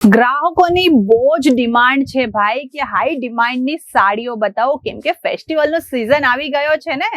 ગ્રાહકોની બહુ જ ડિમાન્ડ છે ભાઈ કે હાઈ ડિમાન્ડની સાડીઓ બતાવો કેમ કે ફેસ્ટિવલનો સિઝન આવી ગયો છે ને।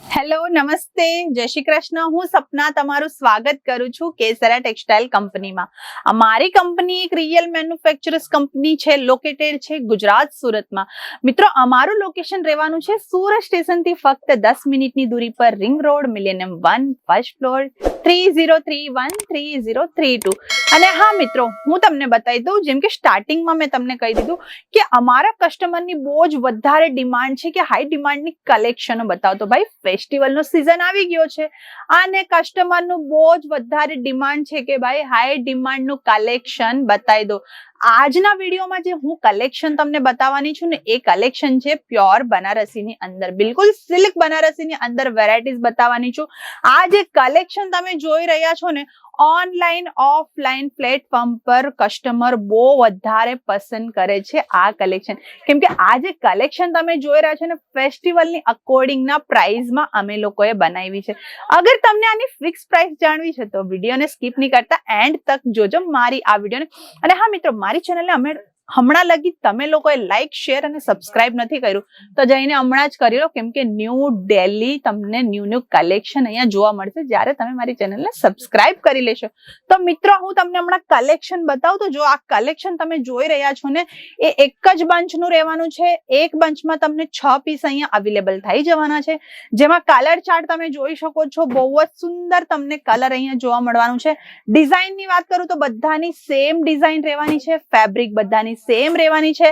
હેલો નમસ્તે જય શ્રી કૃષ્ણ, હું સપના તમારું સ્વાગત કરું છું કેસરા ટેક્સટાઇલ કંપનીમાં। અમારી કંપની એક રિયલ મેન્યુફેક્ચરર્સ કંપની છે, લોકેટેડ છે ગુજરાત સુરતમાં। મિત્રો અમારું લોકેશન રહેવાનું છે સુરત સ્ટેશનથી ફક્ત 10 મિનિટની દૂરી પર, ring road, millennium 1, first floor, 3031 3032। અને હા મિત્રો, હું તમને બતાવી દઉં, જેમ કે સ્ટાર્ટિંગમાં મેં તમને કહી દીધું કે અમારા કસ્ટમરની બહુ જ વધારે ડિમાન્ડ છે કે હાઈ ડિમાન્ડની કલેક્શનો બતાવો। તો ભાઈ ફેસ્ટિવલનો સિઝન આવી ગયો છે અને કસ્ટમરનું બહુ જ વધારે ડિમાન્ડ છે કે ભાઈ હાઈ ડિમાન્ડનું કલેક્શન બતાવી દો। આજના વિડીયોમાં જે હું કલેક્શન તમને બતાવવાની છું ને, એ કલેક્શન છે પ્યોર બનારસીની અંદર, બિલકુલ સિલ્ક બનારસીની અંદર વેરાયટીઝ બતાવવાની છું। આ જે કલેક્શન તમે જોઈ રહ્યા છો ને, ઓનલાઈન ઓફલાઈન પ્લેટફોર્મ પર કસ્ટમર બહુ વધારે પસંદ કરે છે આ કલેક્શન, કેમ કે આ જે કલેક્શન તમે જોઈ રહ્યા છો ને, ફેસ્ટિવલની અકોર્ડિંગના પ્રાઇસમાં અમે લોકોએ બનાવી છે। અગર તમને આની ફિક્સ પ્રાઇસ જાણવી છે તો વિડીયોને સ્કીપ નહીં કરતા, એન્ડ તક જોજો મારી આ વિડીયોને। અને હા મિત્રો, મારી ચેનલને અમે હમણાં લગી તમે લોકોએ લાઈક, શેર અને સબસ્ક્રાઇબ નથી કર્યું તો જઈને હમણાં જ કરી લો, કેમ કે ન્યૂ ડેલી તમને ન્યૂ કલેક્શન અહીંયા જોવા મળશે જ્યારે તમે મારી ચેનલને સબસ્ક્રાઇબ કરી લેશો। તો મિત્રો, હું તમને હમણાં કલેક્શન બતાવું તો જો આ કલેક્શન તમે જોઈ રહ્યા છો ને, એ એક જ બંચનું રહેવાનું છે। એક બંચમાં તમને 6 પીસ અહીંયા અવેલેબલ થઈ જવાના છે, જેમાં કલર ચાર્ટ તમે જોઈ શકો છો। બહુ જ સુંદર તમને કલર અહીંયા જોવા મળવાનું છે। ડિઝાઇનની વાત કરું તો બધાની સેમ ડિઝાઇન રહેવાની છે, ફેબ્રિક બધાની સેમ રહેવાની છે,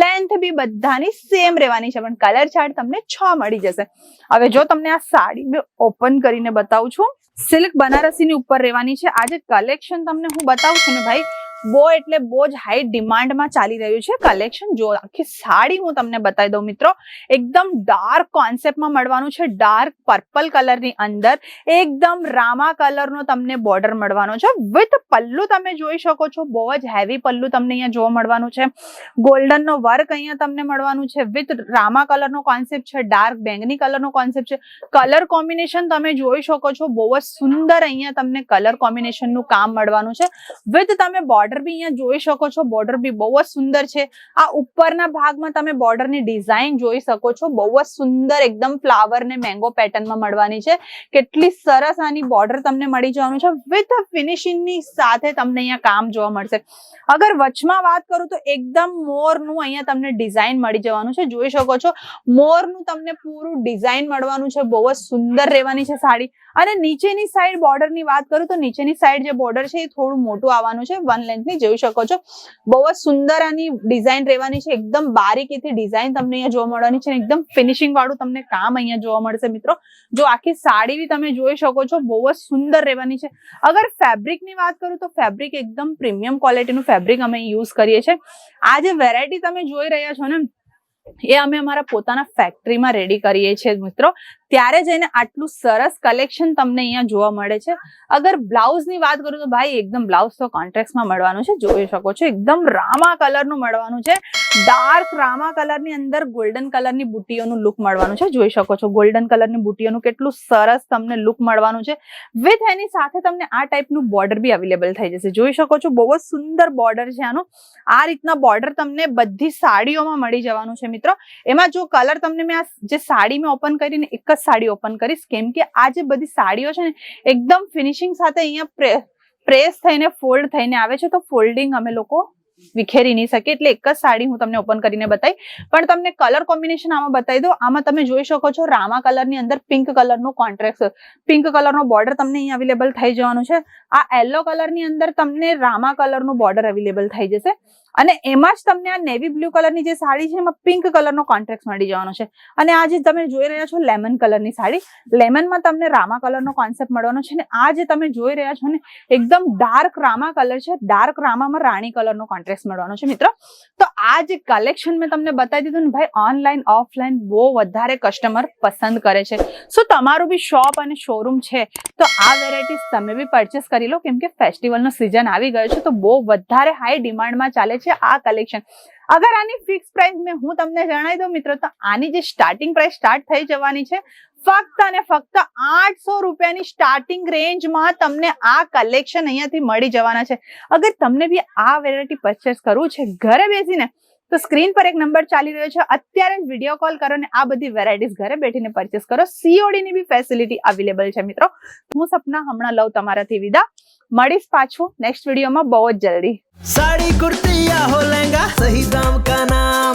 લેન્થ બી બધાની સેમ રહેવાની છે, પણ કલર ચાર્ટ તમને 6 મળી જશે। હવે જો તમને આ સાડી મેં ઓપન કરીને બતાવું છું, સિલ્ક બનારસીની ઉપર રહેવાની છે। આ જે કલેક્શન તમને હું બતાવું છું ને ભાઈ, બહુ એટલે બહુ જ હાઈ ડિમાન્ડમાં ચાલી રહ્યું છે કલેક્શન। જો આખી સાડી હું તમને બતાવી દઉં મિત્રો, એકદમ ડાર્ક કોન્સેપ્ટમાં મળવાનું છે, ડાર્ક પર્પલ કલરની અંદર એકદમ રામા કલરનો તમને બોર્ડર મળવાનો છે, વિથ પલ્લુ તમે જોઈ શકો છો, બહુ જ હેવી પલ્લુ તમને અહીંયા જોવા મળવાનું છે। ગોલ્ડનનો વર્ક અહીંયા તમને મળવાનું છે, વિથ રામા કલરનો કોન્સેપ્ટ છે, ડાર્ક બેંગની કલરનો કોન્સેપ્ટ છે। કલર કોમ્બિનેશન તમે જોઈ શકો છો, બહુ જ સુંદર અહીંયા તમને કલર કોમ્બિનેશનનું કામ મળવાનું છે, વિથ તમે બોર્ડર બી અહીંયા જોઈ શકો છો, બોર્ડર બી બહુ જ સુંદર છે। આ ઉપરના ભાગમાં તમે બોર્ડરની ડિઝાઇન જોઈ શકો છો, બહુ જ સુંદર એકદમ ફ્લાવર ને મેંગો પેટર્નમાં મળવાની છે। કેટલી સરસ આની બોર્ડર તમને મળી જવાનું છે, વિથ ફિનિશિંગની સાથે તમને અહીંયા કામ જોવા મળશે। અગર વચમાં વાત કરું તો એકદમ મોરનું અહીંયા તમને ડિઝાઇન મળી જવાનું છે, જોઈ શકો છો મોરનું તમને પૂરું ડિઝાઇન મળવાનું છે, બહુ જ સુંદર રહેવાની છે સાડી। અને નીચેની સાઈડ બોર્ડરની વાત કરું તો નીચેની સાઈડ જે બોર્ડર છે એ થોડું મોટું આવવાનું છે, 1 લેન્થની જોઈ શકો છો। બહુ જ સુંદર આની ડિઝાઇન રહેવાની છે, એકદમ બારીકીથી ડિઝાઇન તમને અહીંયા જોવા મળવાની છે, એકદમ ફિનિશિંગ વાળું તમને કામ અહીંયા જોવા મળશે મિત્રો। જો આખી સાડી બી તમે જોઈ શકો છો, બહુ જ સુંદર રહેવાની છે। અગર ફેબ્રિકની વાત કરું તો ફેબ્રિક એકદમ પ્રીમિયમ ક્વોલિટીનું ફેબ્રિક અમે યુઝ કરીએ છીએ। આ જે વેરાયટી તમે જોઈ રહ્યા છો ને, એ અમે અમારા પોતાના ફેક્ટરીમાં રેડી કરીએ છીએ મિત્રો, ત્યારે જઈને આટલું સરસ કલેક્શન તમને અહીંયા જોવા મળે છે। અગર બ્લાઉઝની વાત કરું તો ભાઈ એકદમ બ્લાઉઝ તો કોન્ટ્રાસ્ટમાં મળવાનું છે, જોઈ શકો છો એકદમ રામા કલરનું મળવાનું છે, ડાર્ક રામા કલરની અંદર ગોલ્ડન કલરની બુટીઓનું લુક મળવાનું છે, જોઈ શકો છો ગોલ્ડન કલરની બુટીઓનું કેટલું સરસ તમને લુક મળવાનું છે, વિથ એની સાથે તમને આ ટાઈપનું બોર્ડર બી અવેલેબલ થઈ જશે, જોઈ શકો છો બહુ જ સુંદર બોર્ડર છે આનું। આ રીતના બોર્ડર તમને બધી સાડીઓમાં મળી જવાનું છે મિત્રો। એમાં જો કલર તમને મેં આ જે સાડી મેં ઓપન કરીને એક જ સાડી ઓપન કરીશ, કેમ કે આ જે બધી સાડીઓ છે ને એકદમ ફિનિશિંગ સાથે અહીંયા પ્રેસ થઈને ફોલ્ડ થઈને આવે છે, તો ફોલ્ડિંગ અમે લોકો વિખેરી નહીં શકે, એટલે એક જ સાડી હું તમને ઓપન કરીને બતાવી, પણ તમને કલર કોમ્બિનેશન આમાં બતાવી દો। આમાં તમે જોઈ શકો છો રામા કલરની અંદર પિંક કલરનો કોન્ટ્રાસ્ટ, પિંક કલરનો બોર્ડર તમને અહીંયા અવેલેબલ થઈ જવાનું છે। આ યલો કલરની અંદર તમને રામા કલરનું બોર્ડર અવેલેબલ થઈ જશે, અને એમાં જ તમને આ નેવી બ્લુ કલરની જે સાડી છે એમાં પિંક કલરનો કોન્ટ્રાસ્ટ મળી જવાનો છે। અને આ જે તમે જોઈ રહ્યા છો લેમન કલરની સાડી, લેમનમાં તમને રામા કલરનો કોન્સેપ્ટ મળવાનો છે, અને આ જે તમે જોઈ રહ્યા છો ને એકદમ ડાર્ક રામા કલર છે, ડાર્ક રામામાં રાણી કલરનો કોન્ટ્રાસ્ટ મળવાનો છે મિત્રો। તો આ જે કલેક્શન મેં તમને બતાવી દીધું ને ભાઈ, ઓનલાઈન ઓફલાઈન બહુ વધારે કસ્ટમર પસંદ કરે છે। સો તમારું બી શોપ અને શોરૂમ છે તો આ વેરાયટીઝ તમે બી પરચેસ કરી લો, કેમ કે ફેસ્ટિવલનો સિઝન આવી ગયો છે, તો બહુ વધારે હાઈ ડિમાન્ડમાં ચાલે છે આ કલેક્શન. અગર આની ફિક્સ પ્રાઇસ હું તમને જણાવી દઉં મિત્રો, તો આની જે સ્ટાર્ટિંગ પ્રાઇસ સ્ટાર્ટ થઈ જવાની છે ફક્ત અને ફક્ત 800 રૂપિયાની સ્ટાર્ટિંગ રેન્જમાં તમને આ કલેક્શન અહીંયાથી મળી જવાના છે. અગર તમને બી આ વેરાયટી પરચેસ કરવું છે ઘરે બેસીને, તો સ્ક્રીન પર એક નંબર ચાલી રહ્યો છે, અત્યારે જ વિડીયો કોલ કરો ને આ બધી વેરાયટીઝ ઘરે બેઠીને પરચેસ કરો. COD ની બી ફેસિલિટી અવેલેબલ છે મિત્રો. હું સપના હમણાં લઉં તમારાથી વિદા. મળીશ પાછું નેક્સ્ટ વિડીયોમાં બહુ જ જલ્દી. साड़ी कुर्ती या हो लहंगा, सही दाम का नाम